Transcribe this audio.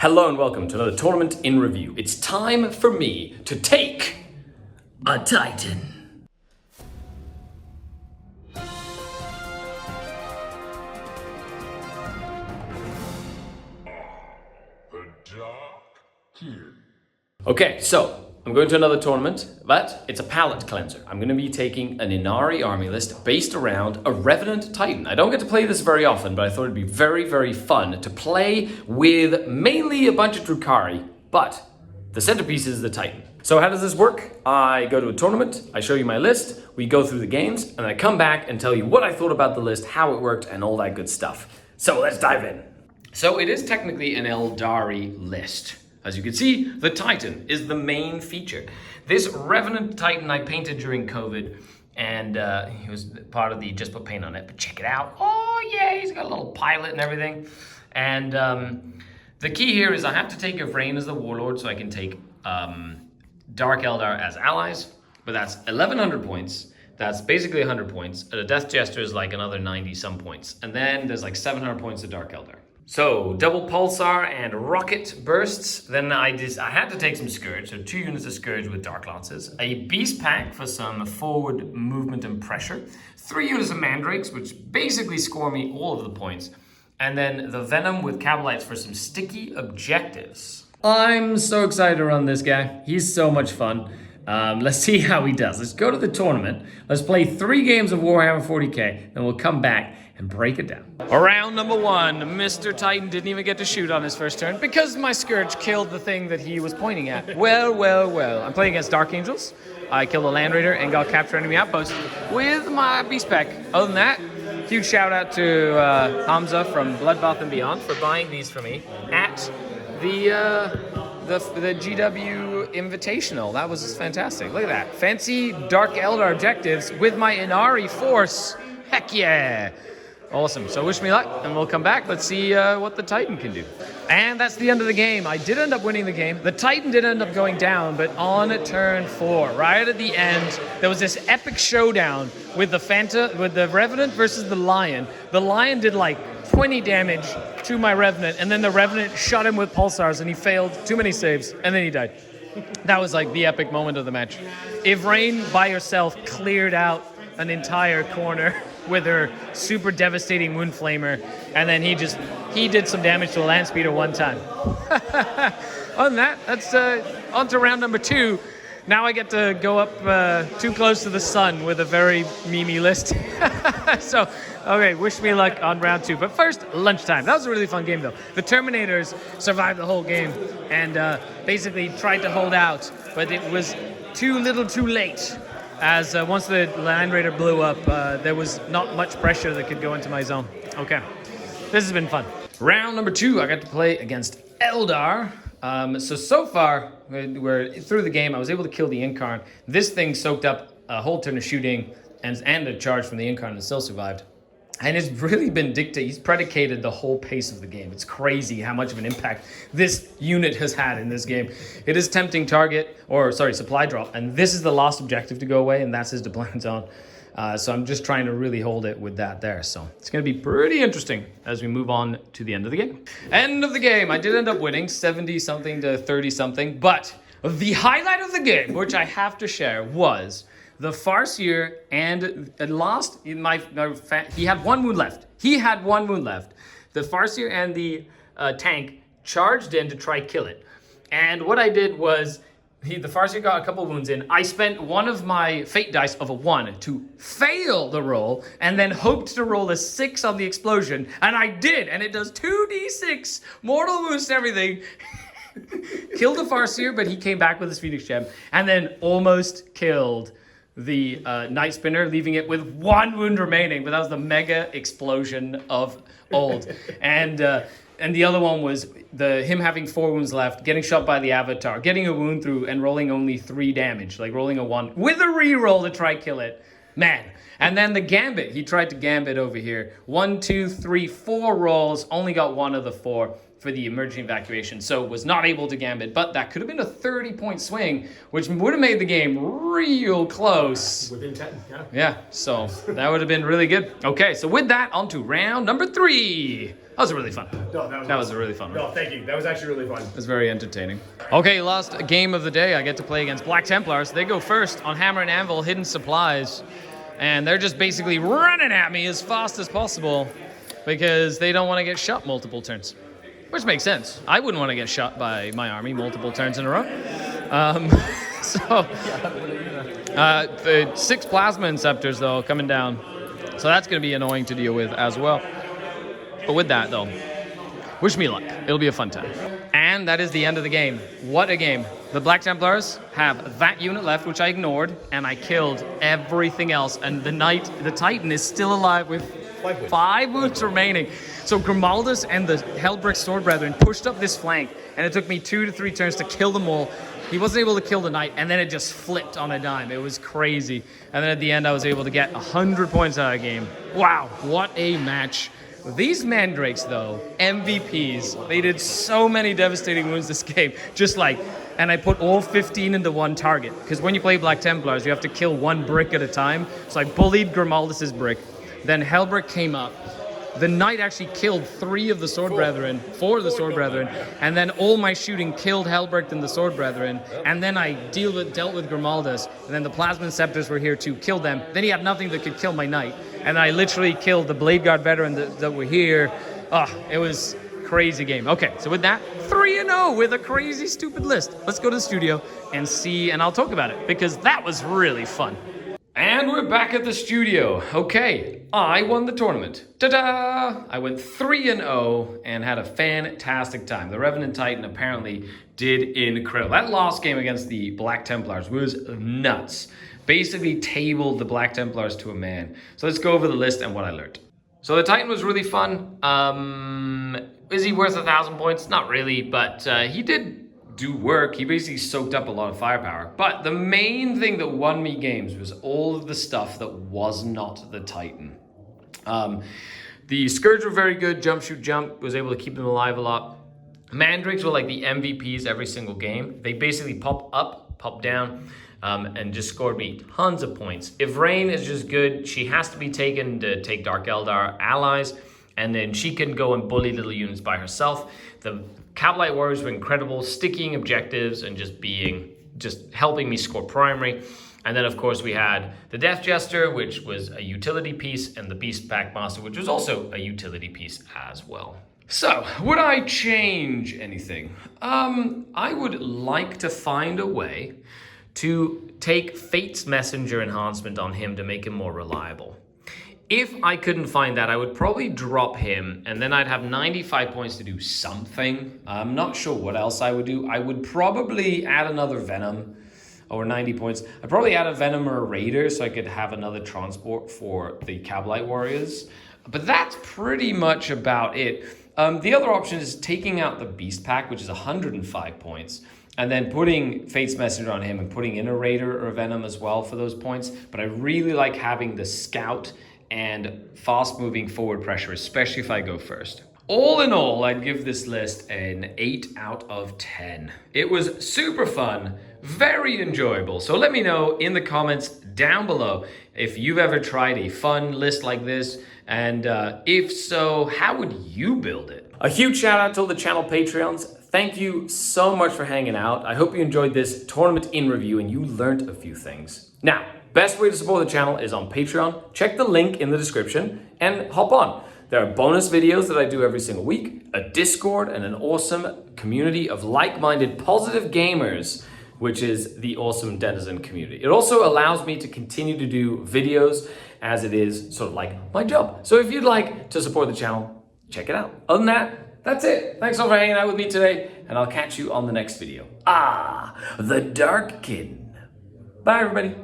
Hello and welcome to another tournament in review. It's time for me to take a Titan. Okay, so I'm going to another tournament, but it's a palette cleanser. I'm going to be taking an Aeldari army list based around a Revenant Titan. I don't get to play this very often, but I thought it'd be very, very fun to play with mainly a bunch of Drukhari, but the centerpiece is the Titan. So how does this work? I go to a tournament, I show you my list, we go through the games, and I come back and tell you what I thought about the list, how it worked, and all that good stuff. So let's dive in. So it is technically an Aeldari list. As you can see, the Titan is the main feature. This Revenant Titan I painted during COVID, and he was part of the Just Put Paint on It, but check it out. Oh yeah, he's got a little pilot and everything. And the key here is I have to take Yvraine as the Warlord, so I can take Dark Eldar as allies, but that's 1100 points. That's basically 100 points. And a Death Jester is like another 90 some points. And then there's like 700 points to Dark Eldar. So, double Pulsar and Rocket Bursts. Then I had to take some Scourge, so 2 units of Scourge with Dark Lances. A Beast Pack for some forward movement and pressure. 3 units of Mandrakes, which basically score me all of the points. And then the Venom with Cabalites for some sticky objectives. I'm so excited to run this guy. He's so much fun. Let's see how he does. Let's go to the tournament. Let's play 3 games of Warhammer 40k, and we'll come back and break it down. Round number 1, Mr. Titan didn't even get to shoot on his first turn because my Scourge killed the thing that he was pointing at. Well. I'm playing against Dark Angels. I killed a Land Raider and got capture enemy outpost with my Beast Pack. Other than that, huge shout out to Hamza from Bloodbath and Beyond for buying these for me at the GW Invitational. That was fantastic. Look at that. Fancy Dark Eldar objectives with my Inari force. Heck yeah. Awesome. So wish me luck, and we'll come back. Let's see what the Titan can do. And that's the end of the game. I did end up winning the game. The Titan did end up going down, but on turn 4, right at the end, there was this epic showdown with the Revenant versus the Lion. The Lion did like 20 damage to my Revenant, and then the Revenant shot him with Pulsars, and he failed too many saves, and then he died. That was like the epic moment of the match. Yvraine by herself cleared out an entire corner with her super devastating Wound Flamer, and then he did some damage to a Land Speeder one time. Other than that, that's on to round number 2. Now I get to go up too close to the sun with a very memey list. So, okay, wish me luck on round 2. But first, lunchtime. That was a really fun game, though. The Terminators survived the whole game and basically tried to hold out, but it was too little too late. As once the Land Raider blew up, there was not much pressure that could go into my zone. Okay, this has been fun. Round number 2, I got to play against Eldar. So far, we're through the game. I was able to kill the Incarn. This thing soaked up a whole turn of shooting and a charge from the Incarn and still survived. And it's really been he's predicated the whole pace of the game. It's crazy how much of an impact this unit has had in this game. It is tempting supply drop, and this is the last objective to go away, and that's his deployment zone. So I'm just trying to really hold it with that there. So it's going to be pretty interesting as we move on to the end of the game. End of the game. I did end up winning 70-something to 30-something, but the highlight of the game, which I have to share, was the Farseer, and at last, he had 1 wound left. The Farseer and the tank charged in to try kill it. And what I did was, the Farseer got a couple wounds in. I spent one of my fate dice of a 1 to fail the roll, and then hoped to roll a 6 on the explosion. And I did, and it does 2d6, mortal wounds to everything. Killed the Farseer, but he came back with his Phoenix Gem, and then almost killed the Night Spinner, leaving it with 1 wound remaining, but that was the mega explosion of old. And the other one was him having 4 wounds left, getting shot by the Avatar, getting a wound through, and rolling only 3 damage, like rolling a 1 with a reroll to try kill it. Man. And then the Gambit, he tried to Gambit over here. 1, 2, 3, 4 rolls, only got 1 of the 4. for the emergency evacuation, so was not able to gambit, but that could have been a 30-point swing, which would have made the game real close. Within 10, yeah. Yeah, so that would have been really good. Okay, so with that, on to round number 3. That was really fun. No, that was a really fun one. No, thank you. That was actually really fun. It was very entertaining. Okay, last game of the day, I get to play against Black Templars. They go first on Hammer and Anvil, Hidden Supplies, and they're just basically running at me as fast as possible because they don't want to get shot multiple turns. Which makes sense. I wouldn't want to get shot by my army multiple turns in a row. The 6 Plasma Inceptors, though, coming down. So that's going to be annoying to deal with as well. But with that, though, wish me luck. It'll be a fun time. And that is the end of the game. What a game. The Black Templars have that unit left, which I ignored, and I killed everything else. And the Titan is still alive with 5 wounds remaining. So Grimaldus and the Hellbrick Sword Brethren pushed up this flank, and it took me 2 to 3 turns to kill them all. He wasn't able to kill the knight, and then it just flipped on a dime. It was crazy. And then at the end, I was able to get 100 points out of the game. Wow, what a match. These mandrakes, though, MVPs, they did so many devastating wounds this game. And I put all 15 into one target. Because when you play Black Templars, you have to kill 1 brick at a time. So I bullied Grimaldus's brick. Then Hellbrick came up. The knight actually killed 3 of the Sword Brethren, 4 of the Sword Brethren, and then all my shooting killed Hellbrick and the Sword Brethren, and then I dealt with Grimaldus, and then the Plasma Inceptors were here to kill them. Then he had nothing that could kill my knight, and I literally killed the Blade Guard veteran that were here. It was a crazy game. Okay, so with that, 3-0 with a crazy, stupid list. Let's go to the studio and see, and I'll talk about it, because that was really fun. And we're back at the studio. Okay, I won the tournament. Ta-da! I went 3-0 and had a fantastic time. The Revenant Titan apparently did incredible. That last game against the Black Templars was nuts. Basically tabled the Black Templars to a man. So let's go over the list and what I learned. So the Titan was really fun. Is he worth 1,000 points? Not really, but he did do work. He basically soaked up a lot of firepower. But the main thing that won me games was all of the stuff that was not the Titan. The Scourge were very good. Jump, shoot, jump. Was able to keep them alive a lot. Mandrakes were like the MVPs every single game. They basically pop up, pop down, and just scored me tons of points. If Rain is just good, she has to be taken to take Dark Eldar allies, and then she can go and bully little units by herself. The Cabalite Warriors were incredible, sticking objectives and just helping me score primary. And then, of course, we had the Death Jester, which was a utility piece, and the Beast Packmaster, which was also a utility piece as well. So, would I change anything? I would like to find a way to take Fate's Messenger enhancement on him to make him more reliable. If I couldn't find that, I would probably drop him, and then I'd have 95 points to do something. I'm not sure what else I would do. I would probably add another Venom, or 90 points. I'd probably add a Venom or a Raider, so I could have another transport for the Cabalite Warriors. But that's pretty much about it. The other option is taking out the Beast Pack, which is 105 points, and then putting Fate's Messenger on him and putting in a Raider or a Venom as well for those points. But I really like having the Scout and fast moving forward pressure, especially if I go first. All in all, I'd give this list an 8 out of 10. It was super fun, very enjoyable. So let me know in the comments down below if you've ever tried a fun list like this, and if so, how would you build it? A huge shout out to all the channel Patreons. Thank you so much for hanging out. I hope you enjoyed this tournament in review and you learned a few things. Now, best way to support the channel is on Patreon. Check the link in the description and hop on. There are bonus videos that I do every single week, a Discord, and an awesome community of like-minded positive gamers, which is the awesome Denizen community. It also allows me to continue to do videos as it is sort of like my job. So if you'd like to support the channel, check it out. Other than that, that's it. Thanks all for hanging out with me today, and I'll catch you on the next video. The Dark Kitten. Bye, everybody.